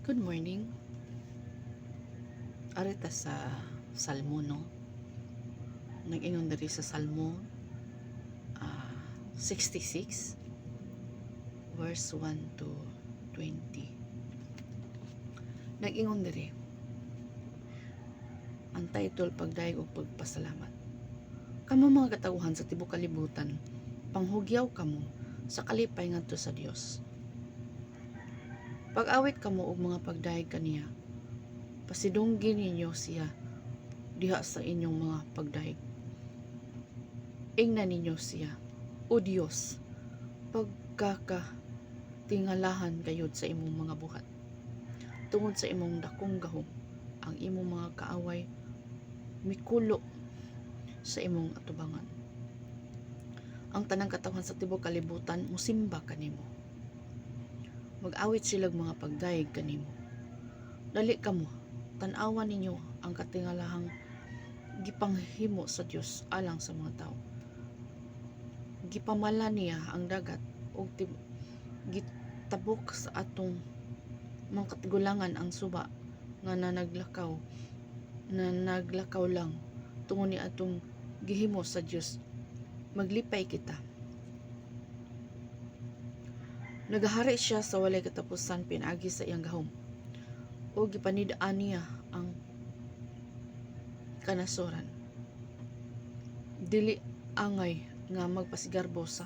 Good morning. Arita sa Salmo, no? Nag-ingon diri sa Salmo 66 verse 1 to 20. Nag-ingon diri ang title pagdaig og pagpasalamat. Kamo mga katawhan sa tibuok kalibutan, panghugyaw kamo sa kalipay ngadto sa Dios. Pag-awit kamo og mga pagdaig kaniya, pasidunggi ninyo siya diha sa inyong mga pagdaig. Ingnan ninyo siya, O Dios, pagkakatingalahan kayod sa imong mga buhat. Tungod sa imong dakong gahom, ang imong mga kaaway mikulo sa imong atubangan. Ang tanang katawhan sa tibuok kalibutan musimba kanimo. Mag-awit silag mga pagdaig kanimo. Dali kamo, tan-awan ninyo ang katingalahang gipanghimo sa Dios alang sa mga tao. Gipamala niya ang dagat ug gitabok sa atong mga katigulangan ang suba nga naglakaw lang tungod ni atong gihimo sa Dios. Maglipay kita. Nagahari siya sa walay katapusan pinaagi sa iyang gahom, o gipanid-an niya ang kanasoran. Dili angay nga magpasigarbo sa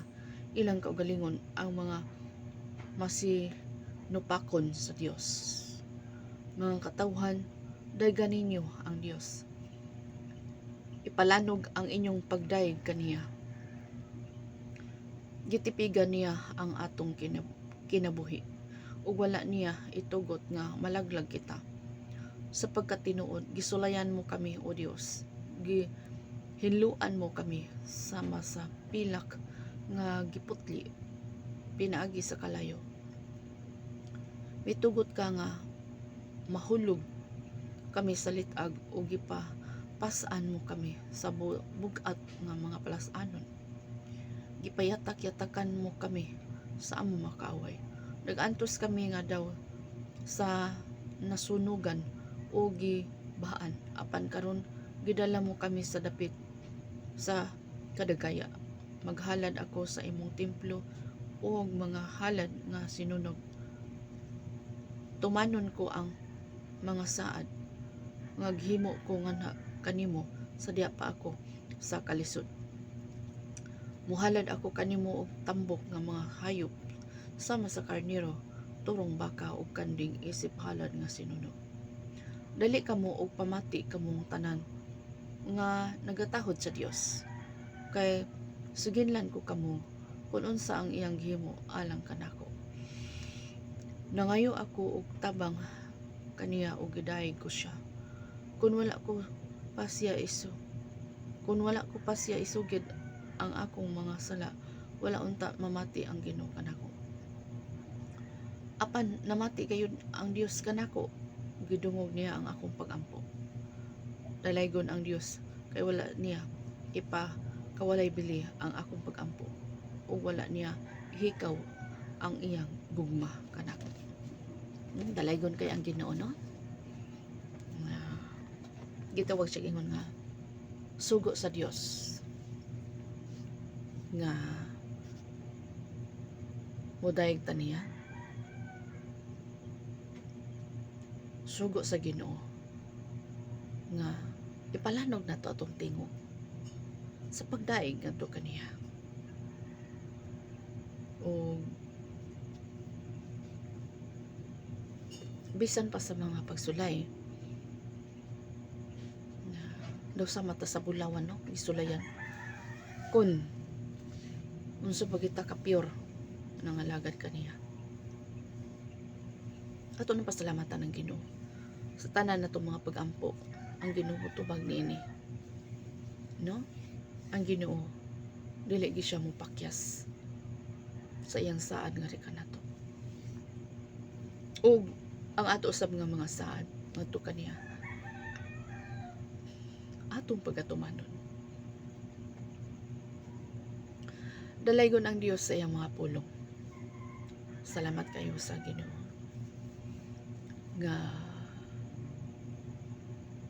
ilang kaugalingon ang mga masinupakon sa Dios. Mga katawhan, daygan ninyo ang Dios. Ipalanog ang inyong pagdaig kaniya. Gitipigan niya ang atong kinabuhi, ug wala niya itugot nga malaglag kita. Sapagkat tinuod, gisulayan mo kami, O Dios. Hinluan mo kami sama sa pilak nga giputli pinaagi sa kalayo. Mitugot ka nga mahulog kami sa litag o gipapasaan mo kami sa bugat nga mga palasanon. Gipayatak-yatakan mo kami sa among mga kaaway. Nagantos kami nga daw sa nasunugan o gibaan, apan karon gidala mo kami sa dapit sa kadagaya. Maghalad ako sa imong templo o mga halad nga sinunog. Tumanon ko ang mga saad, ngaghimo ko nga kanimo sa diha pa ako sa kalisod. Muhalad ako kanimo og tambok nga mga hayop sama sa karnero, turong baka ug kanding isip halad nga sinunog. Dali kamo og pamati kamong tanan nga nagatahod sa Dios. Kay suginlan ko kamo kung unsa ang iyang gihimo alang kanako. Nangayo ako og tabang kaniya og gidayeg ko siya. Kung wala ko pa siya isugid ang akong mga sala, wala unta mamati ang Ginoo kanako. Apan namati gayud ang Dios kanako, gidungog niya ang akong pagampo. Dalaygon ang Dios, kay wala niya kawalay bili ang akong pagampo, o wala niya hikaw ang iyang gugma kanako. Dalaygon kay ang Ginoo, no? Gitawag siya ingon nga sugo sa Dios nga modayeg ta niya. Sugo sa Ginoo nga ipalanog nato atong tingog sa pagdaig ngadto kaniya. O bisan pa sa mga pagsulay daw sa mata sa bulawan, no? Isulayan kun unsa ba kita ka pure nangalagad kaniya. Ato nang pasalamatan ng Ginoo sa tanan natong mga pagampo. Ang Ginoo tubag niini, no? Ang Ginoo dili gi siya mopakyas sa iyang saad nga rika nato. Ug ang ato usab nga mga saad ngadto kaniya atong pagatumanon. Dalaygon ang Dios sa iyang mga pulong. Salamat kayo sa Ginoo. nga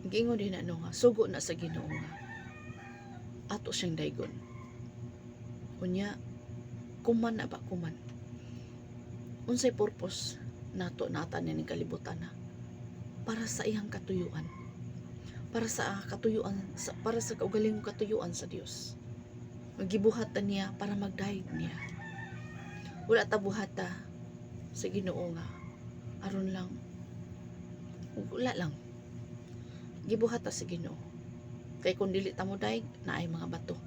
giingon din ano nga sugo na sa Ginoo nga ato siyang daygon. Unya kuman na ba kuman unsay purpose nato nata ni kalibutan na para sa iyang katuyuan, para sa katuyuan para sa kaugalingong katuyuan sa Dios. Magibuhatan niya para magdayeg niya. Wala ta buhata sa Ginoo nga aron lang wala lang gibuhata sa Ginoo. Kay kung dili ta mo dayeg naay mga bato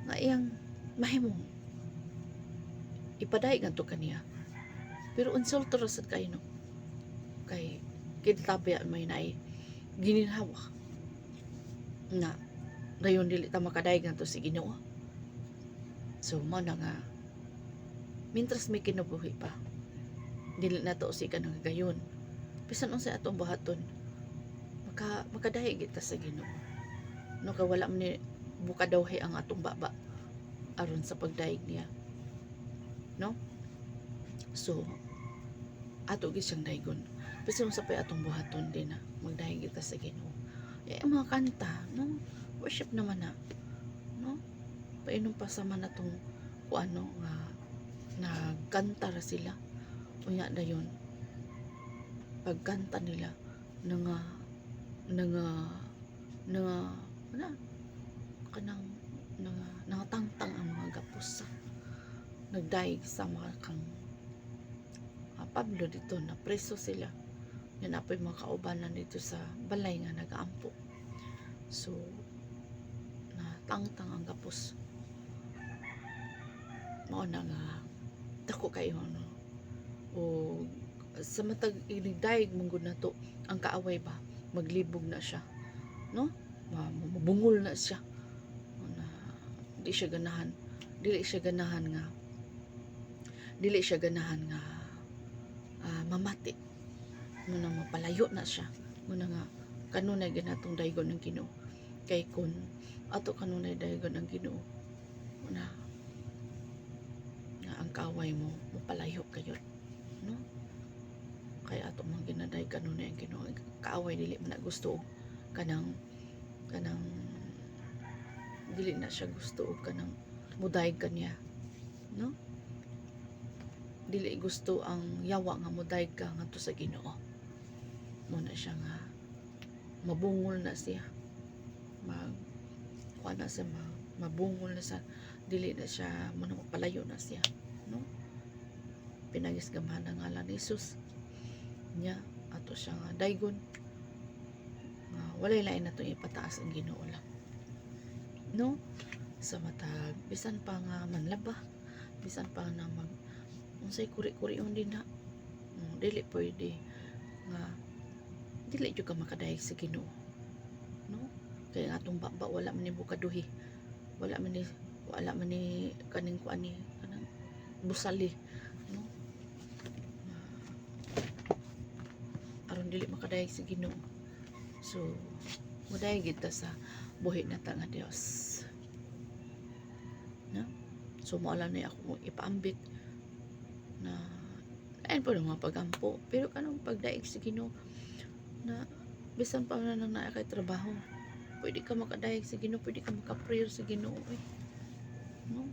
nga iyang mahimong ipadayeg ngadto kaniya. Pero insulto ra sad kayo no. Kay kintabya may naay gininhawa na dayon dili ta makadayeg ngadto sa Ginoo. So mao na nga mintras may kinabuhi pa dili na to si kanang gayon. Bisan unsay atong buhaton makadayeg kita sa Ginoo. No ka wala man ni bukadawhay ang atong baba aron sa pagdayeg niya. No? So ato gid siyang daygon. Bisan sa pay atong buhaton din na magdayeg kita sa Ginoo. Ang mga kanta, no? Worship naman na. No? Painom pa sa man atong kuano nga nagkanta ra sila. Unya dayon pagkanta nila nga kanang nangatangtang ang mga gapusa nagdayeg sa mga kang Pablo dito na preso sila yan apoy mga kaubanan dito sa balay nga nagaampo. So natangtang ang gapos mao na nga dako kayo no o sa matag inigdayeg mong na to ang kaaway ba maglibog na siya no mabungol na siya na dili siya ganahan nga mamati muna mapalayo na siya muna nga kanunay ganatong daygon ng Ginoo. Kay kun ato kanunay daygon ng Ginoo muna nga ang kaaway mo mapalayo kayo no. Kaya ato mga ginaday kanunay ang Ginoo. Kaaway dili man na gusto kanang dili na siya gusto og kanang mudayeg kaniya no. Dili gusto ang yawa nga mudayeg ka ngadto sa Ginoo. Muna siya nga mabungol na siya mabungol na sa dili na siya muna mapalayo na siya no. Pinagisgamahan ang ngalan ni Jesus nya ato siya nga daygon walay lain na to ipataas ang Ginoo lang no. Sa matag bisan pa nga manlaba bisan pa na mag unsay kuri-kurion din na dili pwede nga dili jud ka makadayeg sa Ginoo no. Kay ang atong baba wala man ni bukaduhi wala man ni kaning kuani kanang busali no. Aron dili makadayeg sa Ginoo. So mudayeg kita sa buhi na ta nga Dios no. So mao lang ni ako ipaambit na ayun po mga pagampo pero kanang pagdaig sa Ginoo na bisan pa na nang naa kay trabaho pwede ka makadayeg sa Ginoo, pwede ka maka-prayer sa Ginoo no.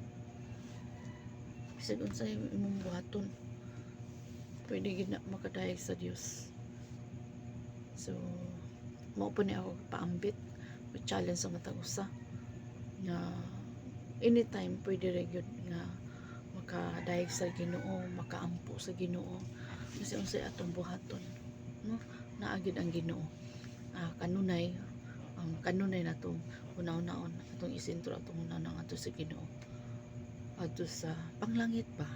Bisag unsay imong buhaton pwede gid na makadayeg sa Dios. So mao po ni ako paambit challenge sa matag usa na anytime pwede ra gyud nga makadayeg sa Ginoo, makaampo sa Ginoo kasi unsay atong buhaton no. Naagid ang Ginoo kanunay na to una-unaon atong isentro atong una ato sa Ginoo adto sa panglangit ba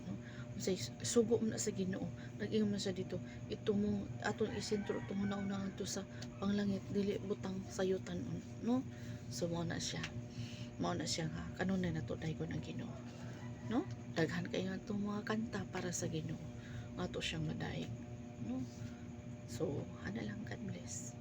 no. Unsay sugo na sa Ginoo nag-ingon man sa dito ito mo atong isentro atong una-una ato sa panglangit dili butang sayutan no. So mao na siya nga kanunay na to daygon ang Ginoo no. Daghan kayo atong mga kanta para sa Ginoo ato siyang madayeg no. So hana lang, God bless.